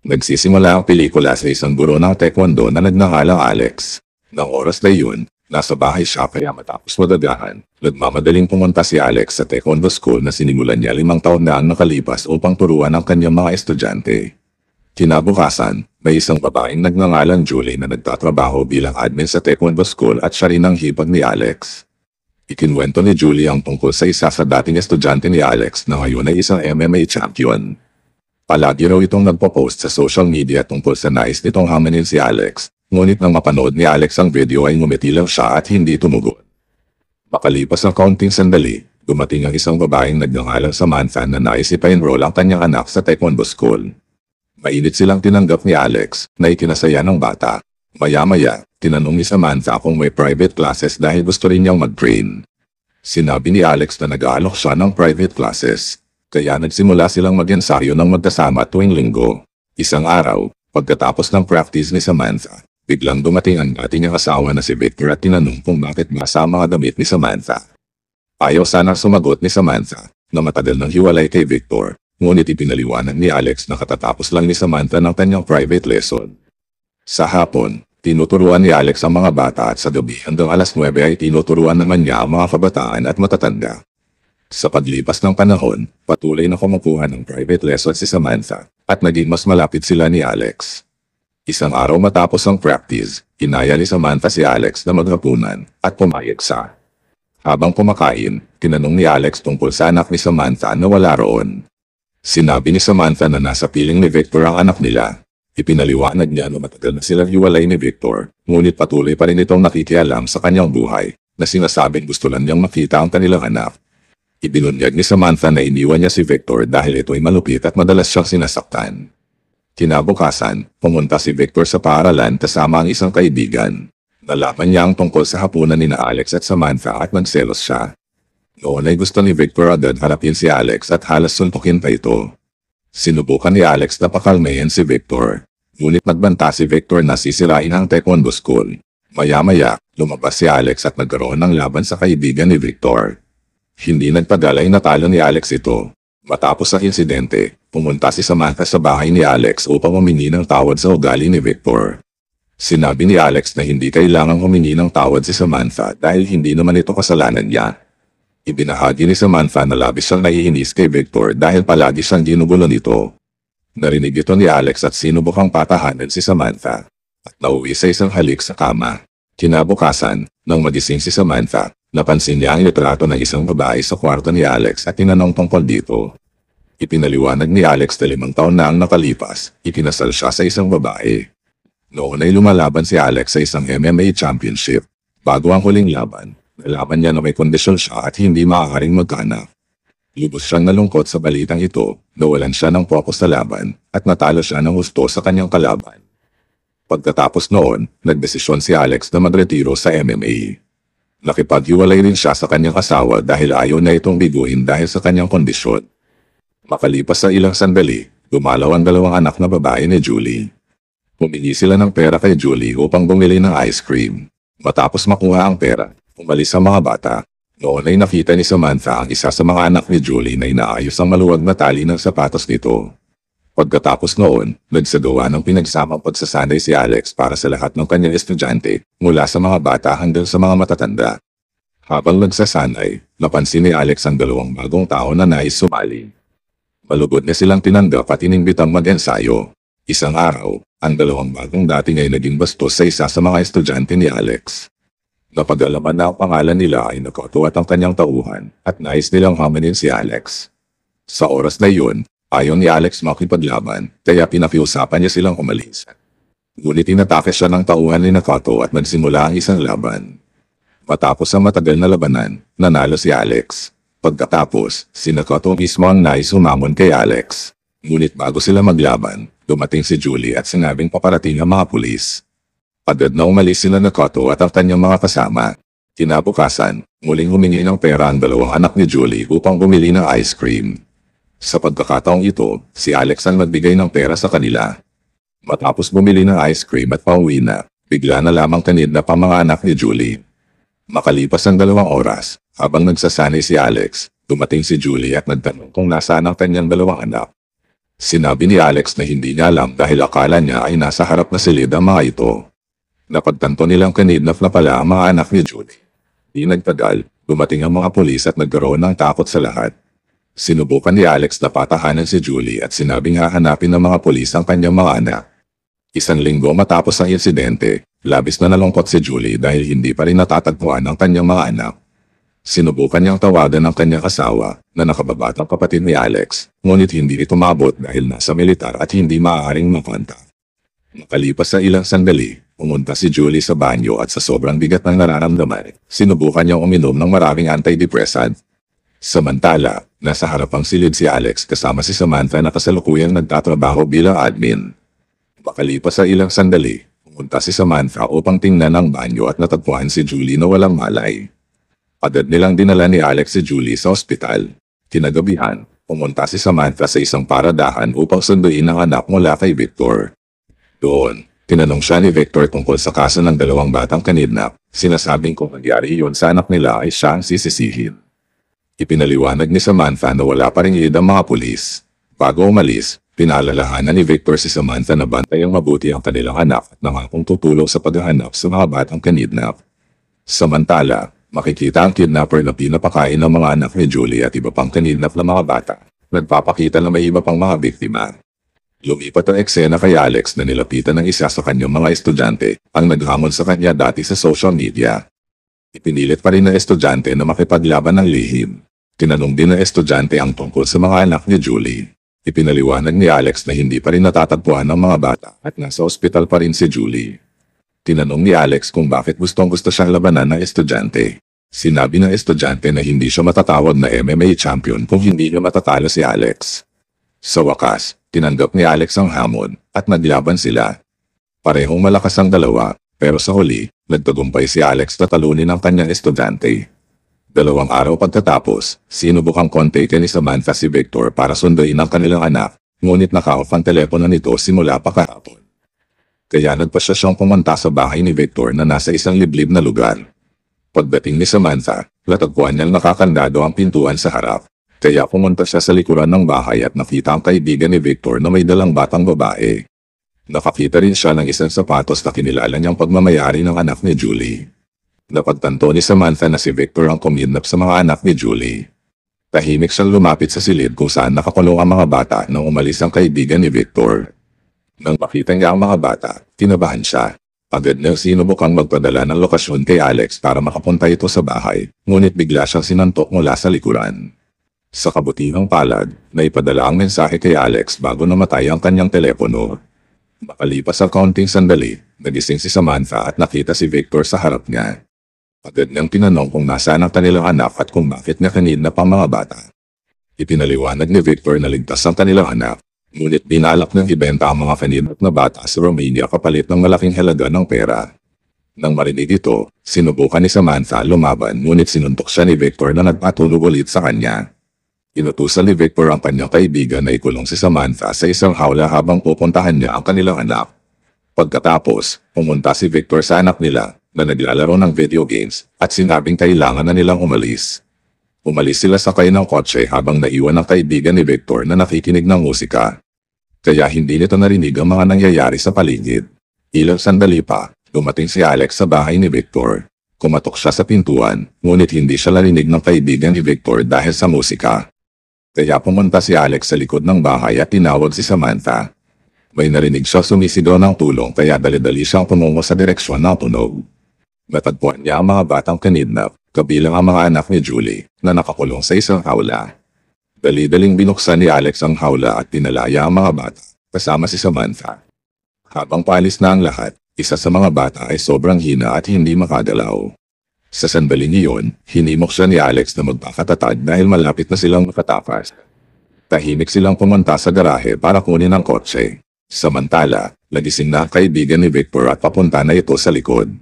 Nagsisimula ang pelikula sa isang guro ng taekwondo na nagngangalang Alex. Nang oras na yun, nasa bahay siya kaya matapos madagahan, nagmamadaling pumunta si Alex sa taekwondo school na sinimulan niya 5 taon na ang nakalipas upang turuan ang kanyang mga estudyante. Kinabukasan, may isang babaeng nagngangalang Julie na nagtatrabaho bilang admin sa taekwondo school at siya rin ang hipag ni Alex. Ikinwento ni Julie ang tungkol sa isa sa dating estudyante ni Alex na ngayon ay isang MMA champion. Palagi raw itong nagpo-post sa social media tungkol sa nais nitong hamanin si Alex, ngunit nang mapanood ni Alex ang video ay ngumiti lang siya at hindi tumugon. Makalipas ang kaunting sandali, dumating ang isang babaeng nagngangalang Samantha na nais ipa-enroll ang kanyang anak sa taekwondo school. Mainit silang tinanggap ni Alex na ikinasaya ng bata. Maya-maya, tinanong ni Samantha kung may private classes dahil gusto rin niyang mag-train. Sinabi ni Alex na nag-aalok siya ng private classes. Kaya nagsimula silang mag-ensayo ng magkasama tuwing linggo. Isang araw, pagkatapos ng practice ni Samantha, biglang dumating ang dati niyang asawa na si Victor at tinanong kung bakit basa ang mga damit ni Samantha. Ayaw sanang sumagot ni Samantha na matagal nang hiwalay kay Victor, ngunit ipinaliwanag ni Alex na katatapos lang ni Samantha ng kanyang private lesson. Sa hapon, tinuturuan ni Alex ang mga bata at sa gabi hanggang alas 9 ay tinuturuan naman niya ang mga kabataan at matatanda. Sa paglipas ng panahon, patuloy na kumukuha ng private lesson si Samantha at naging mas malapit sila ni Alex. Isang araw matapos ang practice, inaya ni Samantha si Alex na maghapunan at pumayag siya. Habang kumakain, tinanong ni Alex tungkol sa anak ni Samantha na wala roon. Sinabi ni Samantha na nasa piling ni Victor ang anak nila. Ipinaliwanag niya na matagal na silang hiwalay ni Victor, ngunit patuloy pa rin itong nakikialam sa kanyang buhay na sinasabing gusto lang niyang makita ang kanilang anak. Ibinunyag ni Samantha na iniwan niya si Victor dahil ito'y malupit at madalas siyang sinasaktan. Kinabukasan, pumunta si Victor sa paaralan kasama ang isang kaibigan. Nalaman niya ang tungkol sa hapunan ni Alex at Samantha at nagselos siya. Noon ay gusto ni Victor agad harapin si Alex at halos suntukin pa ito. Sinubukan ni Alex na pakalmahin si Victor. Ngunit nagbanta si Victor na sisirain ang taekwondo school. Maya-maya, lumabas si Alex at nagkaroon ng laban sa kaibigan ni Victor. Hindi nagtagal ay natalo ni Alex ito. Matapos ang insidente, pumunta si Samantha sa bahay ni Alex upang humingi ng tawad sa ugali ni Victor. Sinabi ni Alex na hindi kailangang humingi ng tawad si Samantha dahil hindi naman ito kasalanan niya. Ibinahagi ni Samantha na labis siyang naiinis kay Victor dahil palagi siyang ginugulo nito. Narinig ito ni Alex at sinubukang patahanan si Samantha at nauwi sa isang halik sa kama. Kinabukasan, nang magising si Samantha, napansin niya ang litrato ng isang babae sa kwarto ni Alex at tinanong tungkol dito. Ipinaliwanag ni Alex na 5 taon na ang nakalipas, ikinasal siya sa isang babae. Noon ay lumalaban si Alex sa isang MMA championship. Bago ang huling laban, nalaman niya na may kondisyon siya at hindi maaaring magkaanak. Lubos siyang nalungkot sa balitang ito, nawalan siya ng focus sa laban at natalo siya ng husto sa kanyang kalaban. Pagkatapos noon, nagdesisyon si Alex na magretiro sa MMA. Nakipaghiwalay rin siya sa kanyang asawa dahil ayaw na itong biguin dahil sa kanyang kondisyon. Makalipas sa ilang sandali, dumalaw ang 2 anak na babae ni Julie. Humingi sila ng pera kay Julie upang bumili ng ice cream. Matapos makuha ang pera, umalis ang mga bata. Noon ay nakita ni Samantha ang isa sa mga anak ni Julie na inaayos ang maluwag na tali ng sapatos nito. Pagkatapos noon, nagsagawa ng pinagsamang pagsasanay si Alex para sa lahat ng kanyang estudyante, mula sa mga bata hanggang sa mga matatanda. Habang nagsasanay, napansin ni Alex ang 2 bagong tao na nais sumali. Malugod na silang tinanggap at inimbitang mag-ensayo. Isang araw, ang 2 bagong dating ay naging bastos sa isa sa mga estudyante ni Alex. Napag-alaman na ang pangalan nila ay Nakoto at ang kanyang tauhan at nais nilang hamanin si Alex. Sa oras na iyon, ayaw ni Alex makipaglaban, kaya pinakiusapan niya silang umalis. Ngunit inatake siya ng tauhan ni Nakoto at nagsimula ang isang laban. Matapos ang matagal na labanan, nanalo si Alex. Pagkatapos, si Nakoto mismo ang nais humamon kay Alex. Ngunit bago sila maglaban, dumating si Julie at sinabing paparating ang mga pulis. Agad na umalis sila Nakoto at ang kanyang mga kasama. Kinabukasan, muling humingi ng pera ang 2 anak ni Julie upang bumili ng ice cream. Sa pagkakataong ito, si Alex ang nagbigay ng pera sa kanila. Matapos bumili ng ice cream at pauwi na, bigla na lamang tinidnap ang mga anak ni Julie. Makalipas ang 2 oras, habang nagsasanay si Alex, dumating si Julie at nagtanong kung nasaan ang kanyang 2 anak. Sinabi ni Alex na hindi niya alam dahil akala niya ay nasa harap na silid ang mga ito. Napagtanto nilang kinidnap na pala ang mga anak ni Julie. Di nagtagal, dumating ang mga pulis at nagkaroon ng takot sa lahat. Sinubukan ni Alex na patahanan si Julie at sinabing hahanapin ng mga pulis ang kanyang mga anak. Isang linggo matapos ang insidente, labis na nalungkot si Julie dahil hindi pa rin natatagpuan ang kanyang mga anak. Sinubukan niyang tawagan ang kanyang asawa na nakababatang kapatid ni Alex, ngunit hindi ito maabot dahil nasa militar at hindi maaaring makontak. Makalipas sa ilang sandali, pumunta si Julie sa banyo at sa sobrang bigat ng nararamdaman, sinubukan niyang uminom ng maraming antidepressant. Samantala, nasa harapang silid si Alex kasama si Samantha na kasalukuyang nagtatrabaho bilang admin. Makalipas sa ilang sandali, pumunta si Samantha upang tingnan ang banyo at natagpuan si Julie na walang malay. Agad nilang dinala ni Alex si Julie sa ospital. Kinagabihan, pumunta si Samantha sa isang paradahan upang sunduin ang anak mula kay Victor. Doon, tinanong siya ni Victor tungkol sa kaso ng dalawang batang kanidnap. Sinasabing kung nangyari yun sa anak nila ay siya ang sisisihin. Ipinaliwanag ni Samantha na wala pa rin ang mga pulis. Bago umalis, pinaalalahanan ni Victor si Samantha na bantayang mabuti ang kanilang anak at nangakong tutulong sa paghahanap sa mga batang kanidnap. Samantala, makikita ang kidnapper na pinapakain ng mga anak ni Julie at iba pang kanidnap na mga bata. Nagpapakita na may iba pang mga biktima. Lumipat ang eksena kay Alex na nilapitan ng isa sa kanyang mga estudyante ang naghamon sa kanya dati sa social media. Ipinilit pa rin ng estudyante na makipaglaban ng lihim. Tinanong din ng estudyante ang tungkol sa mga anak ni Julie. Ipinaliwanag ni Alex na hindi pa rin natatagpuan ng mga bata at nasa ospital pa rin si Julie. Tinanong ni Alex kung bakit gustong-gusto siyang labanan ng estudyante. Sinabi ng estudyante na hindi siya matatawag na MMA champion kung hindi niya matatalo si Alex. Sa wakas, tinanggap ni Alex ang hamon at naglaban sila. Parehong malakas ang dalawa, pero sa huli, nagtagumpay si Alex na talunin ang kanyang estudyante. 2 araw pagkatapos, sinubukang kontakin ni Samantha si Victor para sunduin ang kanilang anak, ngunit naka-off ang telepono nito simula pa kahapon. Kaya nagpasya siyang pumunta sa bahay ni Victor na nasa isang liblib na lugar. Pagdating ni Samantha, natagpuan niyang nakakandado ang pintuan sa harap. Kaya pumunta siya sa likuran ng bahay at nakita ang kaibigan ni Victor na may dalang batang babae. Nakakita rin siya ng isang sapatos na kinilala niyang pagmamayari ng anak ni Julie. Napagtanto ni Samantha na si Victor ang kumidnap sa mga anak ni Julie. Tahimik siyang lumapit sa silid kung saan nakakulong ang mga bata nang umalis ang kaibigan ni Victor. Nang makita niya ang mga bata, kinabahan siya. Agad niyang sinubukang magpadala ng lokasyon kay Alex para makapunta ito sa bahay, ngunit bigla siyang sinantok mula sa likuran. Sa kabutihang palad, naipadala ang mensahe kay Alex bago namatay ang kanyang telepono. Makalipas ang kaunting sandali, nagising si Samantha at nakita si Victor sa harap niya. Agad niyang tinanong kung nasaan ang kanilang anak at kung bakit niya kanidnap ang mga bata. Ipinaliwanag ni Victor na ligtas ang kanilang anak, ngunit binalak niyang ibenta ang mga kanidnap na bata sa Romania kapalit ng malaking halaga ng pera. Nang marinig ito, sinubukan ni Samantha lumaban ngunit sinuntok siya ni Victor na nagpatulog ulit sa kanya. Inutusan ni Victor ang kanyang kaibigan na ikulong si Samantha sa isang hawla habang pupuntahan niya ang kanilang anak. Pagkatapos, pumunta si Victor sa anak nila na naglalaro ng video games at sinabing kailangan na nilang umalis. Umalis sila sakay ng kotse habang naiwan ang kaibigan ni Victor na nakikinig ng musika. Kaya hindi nito narinig ang mga nangyayari sa paligid. Ilang sandali pa, dumating si Alex sa bahay ni Victor. Kumatok siya sa pintuan, ngunit hindi siya narinig ng kaibigan ni Victor dahil sa musika. Kaya pumunta si Alex sa likod ng bahay at tinawag si Samantha. May narinig siya sumisigaw ng tulong kaya dali-dali siyang tumungo sa direksyon ng tunog. Natagpuan niya ang mga batang kanidnap, kabilang ang mga anak ni Julie, na nakakulong sa isang hawla. Dali-daling binuksan ni Alex ang hawla at tinalaya ang mga bata, kasama si Samantha. Habang paalis na ang lahat, isa sa mga bata ay sobrang hina at hindi makagalaw. Sa sandaling iyon, hinimok siya ni Alex na magpakatatag dahil malapit na silang makatakas. Tahimik silang pumunta sa garahe para kunin ang kotse. Samantala, nagising na ang kaibigan ni Victor at papunta na ito sa likod.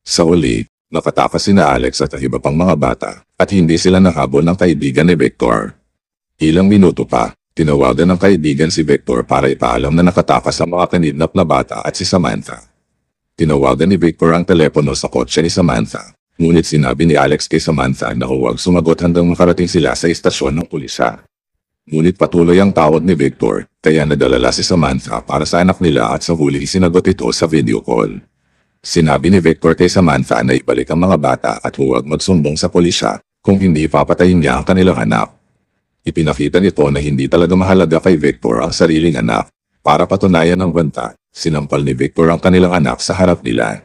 Sa uli, nakatakas sina Alex at iba pang mga bata at hindi sila nahabol ng kaibigan ni Victor. Ilang minuto pa, tinawagan ng kaibigan si Victor para ipaalam na nakatakas ang mga kanidnap na bata at si Samantha. Tinawagan ni Victor ang telepono sa kotse ni Samantha, ngunit sinabi ni Alex kay Samantha na huwag sumagot hanggang makarating sila sa istasyon ng pulisya. Ngunit patuloy ang tawag ni Victor, kaya nadalala si Samantha para sa anak nila at sa huli sinagot ito sa video call. Sinabi ni Victor kay Samantha na ibalik ang mga bata at huwag magsumbong sa pulisya kung hindi papatayin niya ang kanilang anak. Ipinakita nito na hindi talaga mahalaga kay Victor ang sariling anak. Para patunayan ang banta, sinampal ni Victor ang kanilang anak sa harap nila.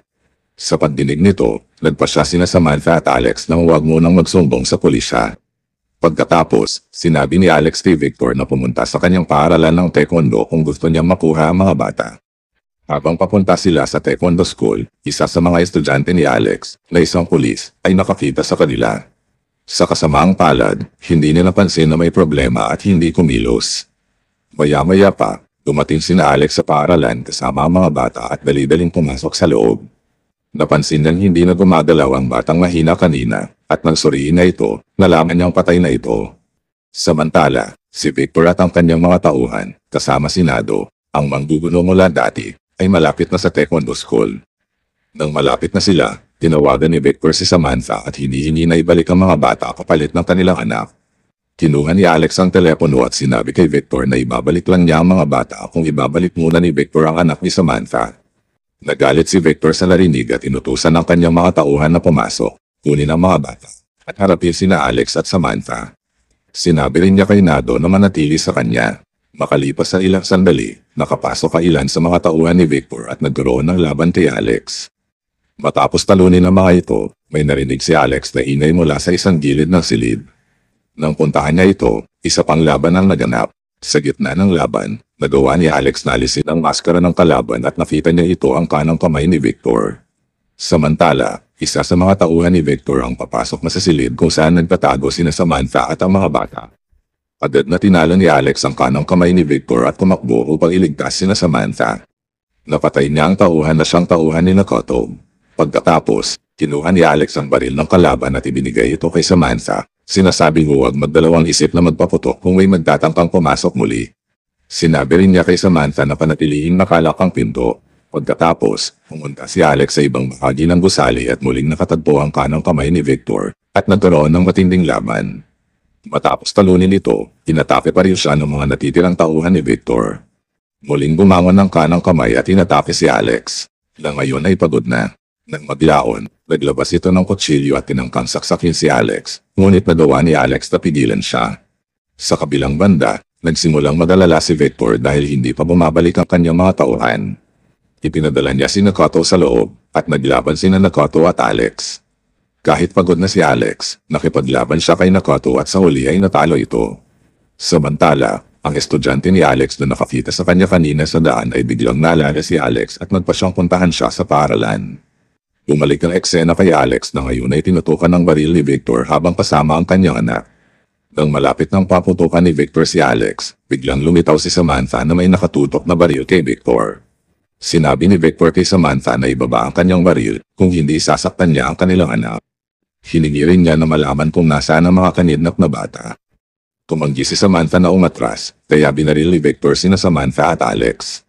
Sa pagdinig nito, nagpasya sina Samantha at Alex na huwag munang magsumbong sa pulisya. Pagkatapos, sinabi ni Alex kay Victor na pumunta sa kanyang paaralan ng taekwondo kung gusto niyang makuha ang mga bata. Habang papunta sila sa taekwondo school, isa sa mga estudyante ni Alex, na isang pulis, ay nakakita sa kanila. Sa kasamaang palad, hindi nila pansin na may problema at hindi kumilos. Maya-maya pa, dumating sina Alex sa paaralan kasama ang mga bata at dali-daling pumasok sa loob. Napansin niyang hindi na gumagalaw ang batang mahina kanina at nang suriin na ito, nalaman niyang patay na ito. Samantala, si Victor at ang kanyang mga tauhan, kasama si Nado, ang manggugulo mula dati, ay malapit na sa taekwondo school. Nang malapit na sila, tinawagan ni Victor si Samantha at hinihingi na ibalik ang mga bata kapalit ng kanilang anak. Kinuha ni Alex ang telepono at sinabi kay Victor na ibabalik lang niya ang mga bata kung ibabalik muna ni Victor ang anak ni Samantha. Nagalit si Victor sa narinig at inutusan ng kanyang mga tauhan na pumasok, kunin ang mga bata, at harapin sina Alex at Samantha. Sinabi rin niya kay Nado na manatili sa kanya. Makalipas sa ilang sandali, nakapasok ang ilan sa mga tauhan ni Victor at nagkaroon ng laban kay Alex. Matapos talunin ang mga ito, may narinig si Alex na ingay mula sa isang gilid ng silid. Nang puntahan niya ito, isa pang laban ang naganap. Sa gitna ng laban, nagawa ni Alex na alisin ang maskara ng kalaban at nakita niya ito ang kanang kamay ni Victor. Samantala, isa sa mga tauhan ni Victor ang papasok na sa silid kung saan nagtatago sina Samantha at ang mga bata. Agad na tinalo ni Alex ang kanang kamay ni Victor at tumakbo upang iligtas sina Samantha. Napatay niya ang tauhan na siyang tauhan ni Nakoto. Pagkatapos, kinuha ni Alex ang baril ng kalaban at ibinigay ito kay Samantha. Sinasabing huwag magdalawang isip na magpaputok kung may magtatangkang pumasok muli. Sinabi rin niya kay Samantha na panatilihing nakalak ang pinto. Pagkatapos, pumunta si Alex sa ibang bahagi ng gusali at muling nakatagpo ang kanang kamay ni Victor at nagkaroon ng matinding laban. Matapos talunin ito, tinatake pa rin siya ng mga natitirang tauhan ni Victor. Muling bumangon ng kanang kamay at tinatake si Alex. Na ngayon ay pagod na. Nang maglaon, naglabas ito ng kutsilyo at tinangkang saksakin si Alex, ngunit nagawa ni Alex na pigilan siya. Sa kabilang banda, nagsimulang mag-alala si Victor dahil hindi pa bumabalik ang kanyang mga tauhan. Ipinadala niya si Nakoto sa loob at naglaban sina Nakoto at Alex. Kahit pagod na si Alex, nakipaglaban siya kay Nakoto at sa huli ay natalo ito. Samantala, ang estudyante ni Alex na nakakita sa kanya kanina sa daan ay biglang naalala si Alex at nagpasyang puntahan siya sa paaralan. Bumalik ang eksena kay Alex na ngayon ay tinutukan ng baril ni Victor habang kasama ang kanyang anak. Nang malapit ng paputukan ni Victor si Alex, biglang lumitaw si Samantha na may nakatutok na baril kay Victor. Sinabi ni Victor kay Samantha na ibaba ang kanyang baril kung hindi sasaktan niya ang kanilang anak. Hiningi rin niya na malaman kung nasaan ang mga kanidnap na bata. Tumanggi si Samantha na umatras, kaya binaril ni Victor sina Samantha at Alex.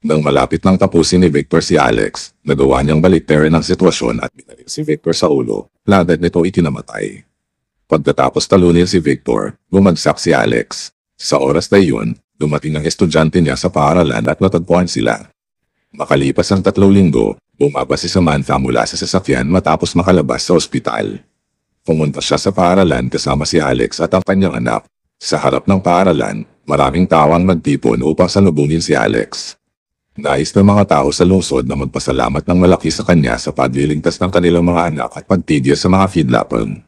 Nang malapit nang tapusin ni Victor si Alex, nagawa niyang baliktarin ang sitwasyon at binaril si Victor sa ulo, lagad nito itinamatay. Pagkatapos talunin si Victor, bumagsak si Alex. Sa oras na iyon, dumating ang estudyante niya sa paaralan at natagpuan sila. Makalipas ang 3 linggo, bumaba si Samantha mula sa sasakyan matapos makalabas sa ospital. Pumunta siya sa paaralan kasama si Alex at ang kanyang anak. Sa harap ng paaralan, maraming tao ang nagtipon upang salubungin si Alex. Nais ng mga tao sa lungsod na magpasalamat ng malaki sa kanya sa pagliligtas ng kanilang mga anak at pagtigil sa mga kidnapping.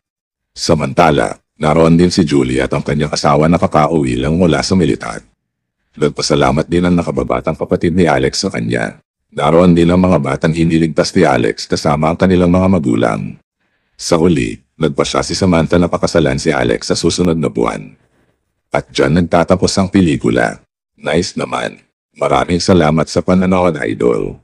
Samantala, naroon din si Julie at ang kanyang asawa na kakauwi lang mula sa militar. Nagpasalamat din ang nakababatang kapatid ni Alex sa kanya. Naroon din ang mga batang iniligtas ni Alex kasama ang kanilang mga magulang. Sa huli, nagpasya si Samantha na pakasalan si Alex sa susunod na buwan. At dyan nagtatapos ang pelikula. Nice naman. Maraming salamat sa pananood, idol.